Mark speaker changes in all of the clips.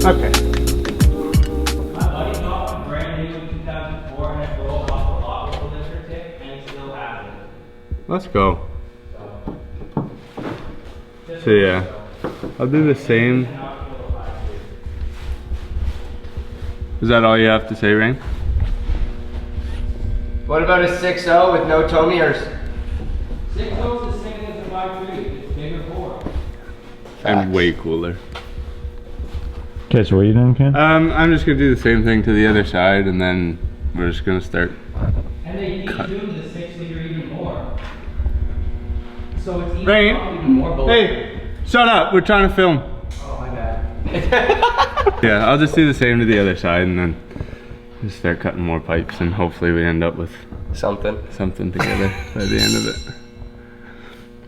Speaker 1: Okay.
Speaker 2: My buddy got one brand new in 2004 and it rolled off the lot with a lifter tip and he still has it.
Speaker 1: Let's go. So yeah, I'll do the same. Is that all you have to say, Rain?
Speaker 3: What about a 6.0 with no toe mirrors?
Speaker 2: 6.0 is the same as a 5.3, it's bigger bore.
Speaker 1: And way cooler.
Speaker 4: Okay, so what are you doing, Ken?
Speaker 1: I'm just gonna do the same thing to the other side, and then we're just gonna start.
Speaker 2: And they detuned the 6 liter even more. So it's even,
Speaker 1: Rain,
Speaker 2: even more below.
Speaker 1: hey, shut up, we're trying to film.
Speaker 2: Oh my bad.
Speaker 1: Yeah, I'll just do the same to the other side, and then just start cutting more pipes, and hopefully we end up with
Speaker 3: Something.
Speaker 1: something together by the end of it.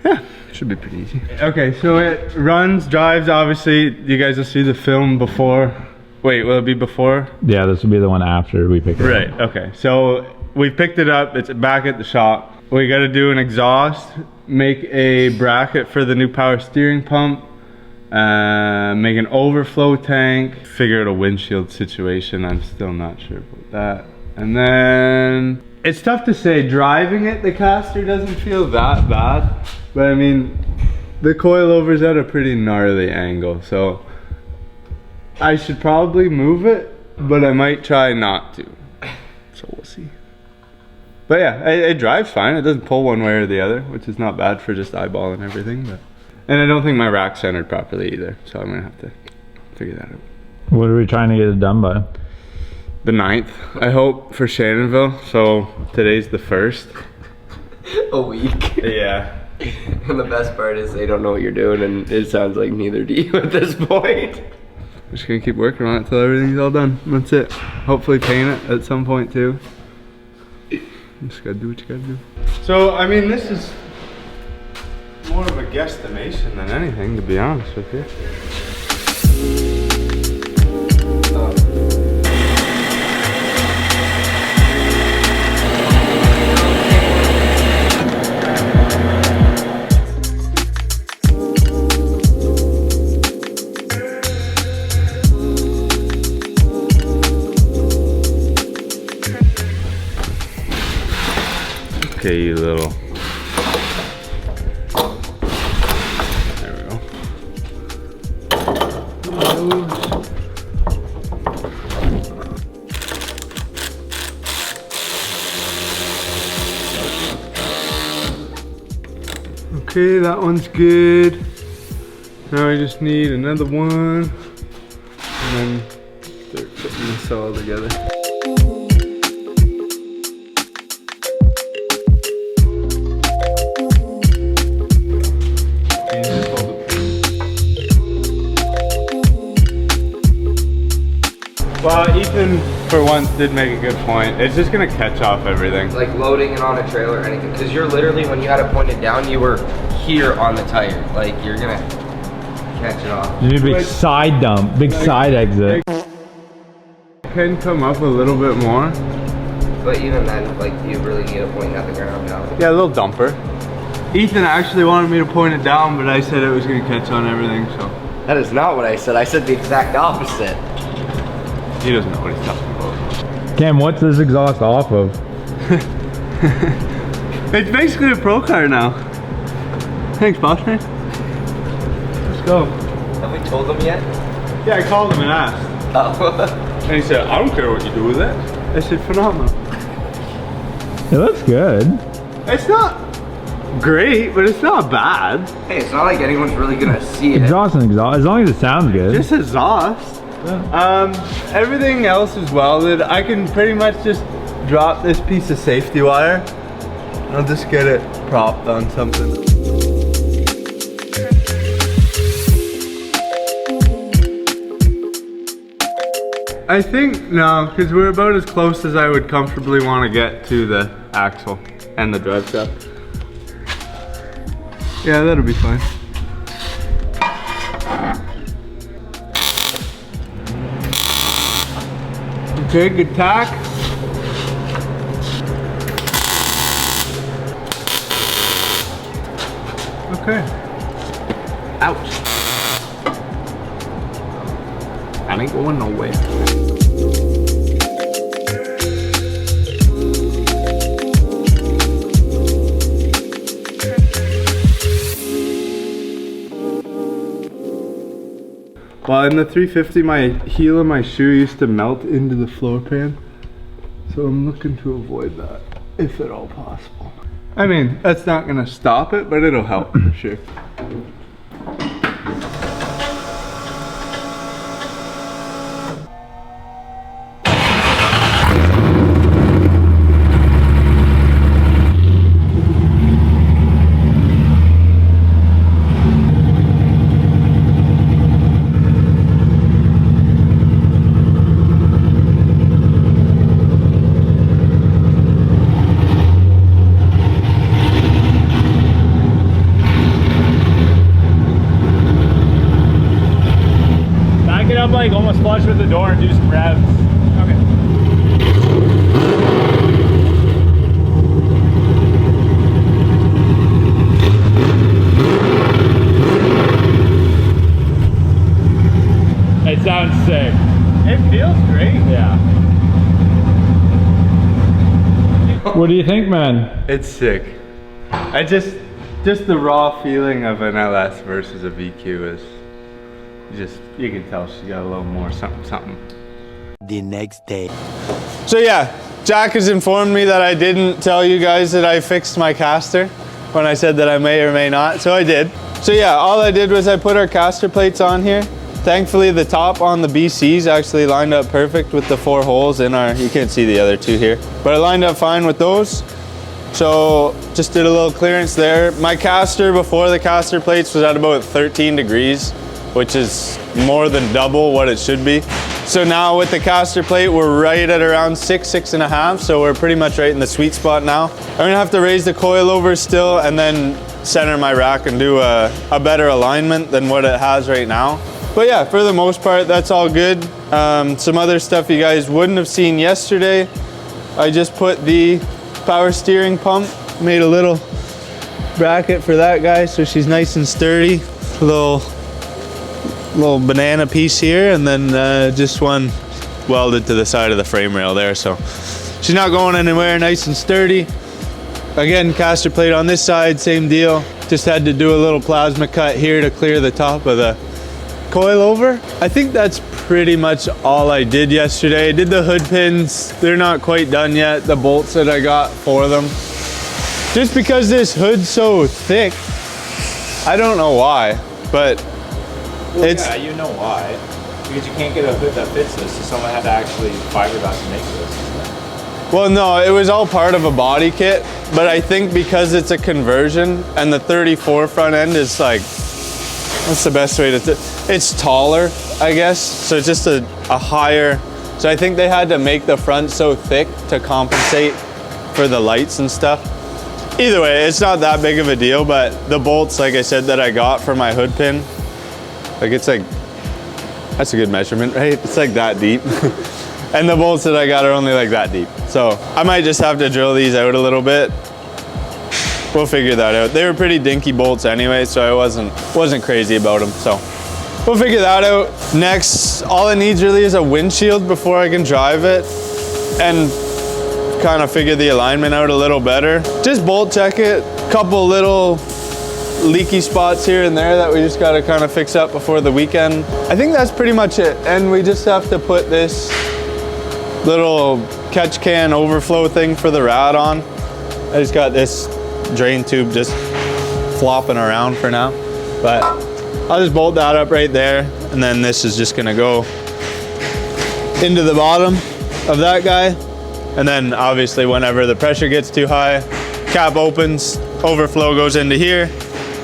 Speaker 1: Yeah, should be pretty easy. Okay, so it runs, drives, obviously. You guys will see the film before. Wait, will it be before?
Speaker 4: Yeah, this will be the one after we pick it up.
Speaker 1: Right, okay. So we picked it up, it's back at the shop. We gotta do an exhaust, make a bracket for the new power steering pump, make an overflow tank, figure out a windshield situation. I'm still not sure about that. And then, it's tough to say. Driving it, the caster doesn't feel that bad. But I mean, the coilover's at a pretty gnarly angle. So I should probably move it, but I might try not to. So we'll see. But yeah, it drives fine. It doesn't pull one way or the other, which is not bad for just eyeballing everything. But, and I don't think my rack's centered properly either. So I'm gonna have to figure that out.
Speaker 4: What are we trying to get it done by?
Speaker 1: The 9th, I hope, for Shannonville. So today's the 1st.
Speaker 3: A week.
Speaker 1: Yeah.
Speaker 3: And the best part is they don't know what you're doing, and it sounds like neither do you at this point.
Speaker 1: Just gonna keep working on it till everything's all done. That's it. Hopefully paint it at some point too. Just gotta do what you gotta do. So, I mean, this is more of a guesstimation than anything, to be honest with you. Okay, you little. There we go. Okay, that one's good. Now I just need another one. And then start putting this all together. Well, Ethan, for once, did make a good point. It's just gonna catch off everything.
Speaker 3: Like loading it on a trailer or anything. Because you're literally, when you had it pointed down, you were here on the tire. Like, you're gonna catch it off.
Speaker 4: You need a big side dump, big side exit.
Speaker 1: Can come up a little bit more.
Speaker 3: But even then, like, you really need it pointing at the ground now.
Speaker 1: Yeah, a little dumper. Ethan actually wanted me to point it down, but I said it was gonna catch on everything, so.
Speaker 3: That is not what I said. I said the exact opposite.
Speaker 1: He doesn't know what he's talking about.
Speaker 4: Cam, what's this exhaust off of?
Speaker 1: It's basically a pro car now. Thanks, boss man. Let's go.
Speaker 3: Have we told them yet?
Speaker 1: Yeah, I called him and asked.
Speaker 3: Oh.
Speaker 1: And he said, I don't care what you do with it. I said, phenomenal.
Speaker 4: It looks good.
Speaker 1: It's not great, but it's not bad.
Speaker 3: Hey, it's not like anyone's really gonna see it.
Speaker 4: Exhaust and exhaust, as long as it sounds good.
Speaker 1: Just exhaust.
Speaker 4: Yeah.
Speaker 1: Everything else is welded. I can pretty much just drop this piece of safety wire. I'll just get it propped on something. I think, no, because we're about as close as I would comfortably want to get to the axle and the drive shaft. Yeah, that'll be fine. Okay, good tack. Okay. Ouch.
Speaker 3: I ain't going nowhere.
Speaker 1: Well, in the 350, my heel of my shoe used to melt into the floor pan. So I'm looking to avoid that, if at all possible. I mean, that's not gonna stop it, but it'll help for sure.
Speaker 4: Up like almost flush with the door and do some revs. Okay. It sounds sick.
Speaker 1: It feels great.
Speaker 4: Yeah. What do you think, man?
Speaker 1: It's sick. I just the raw feeling of an LS versus a VQ is you can tell she's got a little more something.
Speaker 5: The next day.
Speaker 1: So yeah, Jack has informed me that I didn't tell you guys that I fixed my caster when I said that I may or may not, so I did. So yeah, all I did was I put our caster plates on here. Thankfully the top on the BCs actually lined up perfect with the 4 holes in our, you can't see the other 2 here, but it lined up fine with those. So just did a little clearance there. My caster before the caster plates was at about 13 degrees, which is more than double what it should be. So now with the caster plate, we're right at around 6.5, so we're pretty much right in the sweet spot now. I'm gonna have to raise the coil over still and then center my rack and do a better alignment than what it has right now. But yeah, for the most part, that's all good. Some other stuff you guys wouldn't have seen yesterday. I just put the power steering pump, made a little bracket for that guy so she's nice and sturdy. Little banana piece here, and then just one welded to the side of the frame rail there, so she's not going anywhere, nice and sturdy. Again, caster plate on this side, same deal. Just had to do a little plasma cut here to clear the top of the coil over. I think that's pretty much all I did yesterday. I did the hood pins, they're not quite done yet, the bolts that I got for them. Just because this hood's so thick, I don't know why, but
Speaker 4: Well,
Speaker 1: it's,
Speaker 4: yeah, you know why. Because you can't get a hood that fits this, so someone had to actually fiberglass to make this.
Speaker 1: well, no, it was all part of a body kit, but I think because it's a conversion and the 34 front end is like, what's the best way to, it's taller, I guess. So it's just a higher, so I think they had to make the front so thick to compensate for the lights and stuff. Either way, it's not that big of a deal, but the bolts, like I said, that I got for my hood pin, like it's like, that's a good measurement, right? It's like that deep. And the bolts that I got are only like that deep. So I might just have to drill these out a little bit. We'll figure that out. They were pretty dinky bolts anyway, so I wasn't crazy about them. So we'll figure that out. Next, all it needs really is a windshield before I can drive it and kind of figure the alignment out a little better. Just bolt check it. Couple little leaky spots here and there that we just got to kind of fix up before the weekend. I think that's pretty much it. And we just have to put this little catch can overflow thing for the rad on. I just got this drain tube just flopping around for now, but I'll just bolt that up right there, and then this is just gonna go into the bottom of that guy, and then obviously whenever the pressure gets too high, cap opens, overflow goes into here.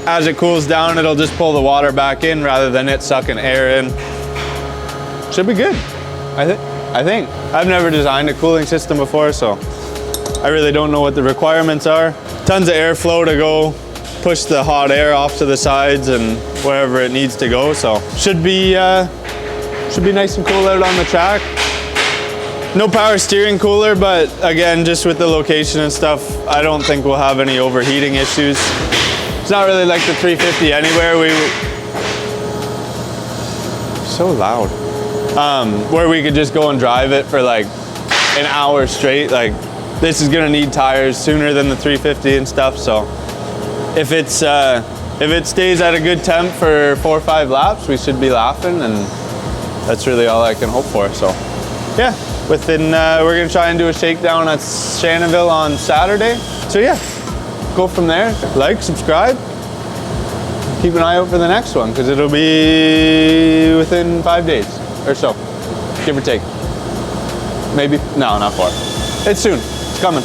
Speaker 1: As it cools down, it'll just pull the water back in rather than it sucking air in. Should be good, I think. I've never designed a cooling system before, so I really don't know what the requirements are. Tons of airflow to go push the hot air off to the sides and wherever it needs to go, so should be nice and cool out on the track. No power steering cooler, but again, just with the location and stuff, I don't think we'll have any overheating issues. It's not really like the 350 anywhere. So loud. where we could just go and drive it for like an hour straight. Like this is gonna need tires sooner than the 350 and stuff. So if it stays at a good temp for 4 or 5 laps, we should be laughing, and that's really all I can hope for. So yeah, we're gonna try and do a shakedown at Shannonville on Saturday. So yeah, go from there. Like, subscribe, keep an eye out for the next one, because it'll be within 5 days or so, give or take. Maybe, no, not far. It's soon, it's coming.